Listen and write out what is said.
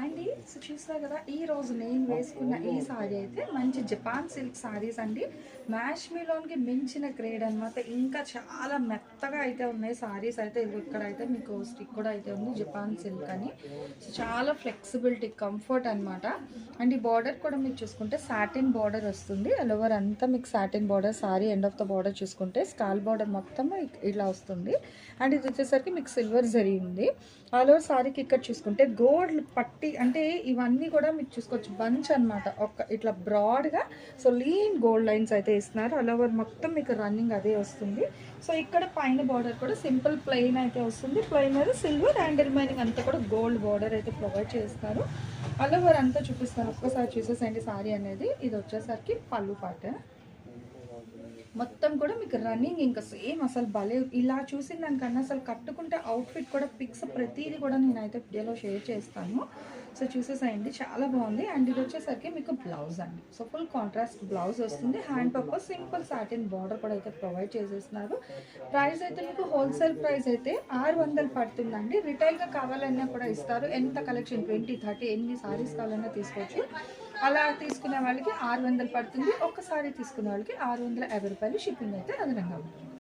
అండి సో చూస్తారు కదా ఈ రోజు నేను వేసుకున్న ఈ సారీ అయితే మంచి జపాన్ సిల్క్ సారీస్ అండి. మ్యాష్మీలోనికి మించిన గ్రేడ్ అనమాట. ఇంకా చాలా మెత్తగా అయితే ఉన్నాయి సారీస్ అయితే. ఇక్కడైతే మీకు స్టిక్ కూడా అయితే ఉంది జపాన్ సిల్క్ అని. సో చాలా ఫ్లెక్సిబిలిటీ కంఫర్ట్ అనమాట. అండ్ ఈ బార్డర్ కూడా మీరు చూసుకుంటే సాటిన్ బార్డర్ వస్తుంది. ఆల్ ఓవర్ అంతా మీకు satin border. Sorry end of the border చూసుకుంటే స్కాల్ బార్డర్ మొత్తం ఇలా వస్తుంది. అండ్ ఇది వచ్చేసరికి మీకు సిల్వర్ జరీ ఉంది. ఆల్ ఓవర్ సారీకి ఇక్కడ చూసుకుంటే గోల్డ్ పట్టి అంటే ఇవన్నీ కూడా మీకు చూసుకోవచ్చు బంచ్ అనమాట. ఒక ఇట్లా బ్రాడ్గా సో లీన్ గోల్డ్ లైన్స్ అయితే ఇస్తున్నారు. ఆల్ ఓవర్ మొత్తం మీకు రన్నింగ్ అదే వస్తుంది. సో ఇక్కడ పైన బార్డర్ కూడా సింపుల్ ప్లెయిన్ అయితే వస్తుంది. ప్లెయిన్ మీద సిల్వర్ అండ్ రిమైనింగ్ అంతా కూడా గోల్డ్ బార్డర్ అయితే ప్రొవైడ్ చేస్తారు. ఆల్ ఓవర్ అంతా చూపిస్తాను ఒక్కసారి చూసేసండి సారీ అనేది. ఇది వచ్చేసరికి పళ్ళు పాట మొత్తం కూడా మీకు రన్నింగ్ ఇంకా సేమ్ అసలు భలే. ఇలా చూసిన దానికన్నా అసలు కట్టుకుంటే అవుట్ఫిట్ కూడా పిక్స్ ప్రతిదీ కూడా నేనైతే వీడియోలో షేర్ చేస్తాను. సో చూసేసేయండి చాలా బాగుంది. అండ్ ఇది వచ్చేసరికి మీకు బ్లౌజ్ అండి. సో ఫుల్ కాంట్రాస్ట్ బ్లౌజ్ వస్తుంది. Hand purpose simple satin border కూడా అయితే ప్రొవైడ్ చేసేస్తున్నారు. ప్రైస్ అయితే మీకు హోల్సేల్ ప్రైస్ అయితే 600 పడుతుందండి. రిటైల్గా కావాలన్నా కూడా ఇస్తారు. ఎంత కలెక్షన్ 20, 30 ఎన్ని సారీస్ కావాలన్నా తీసుకోవచ్చు. అలా తీసుకునే వాళ్ళకి 600 పడుతుంది. ఒక్కసారి తీసుకునే వాళ్ళకి 650 రూపాయలు షిప్పింగ్ అయితే అదనంగా ఉంటుంది.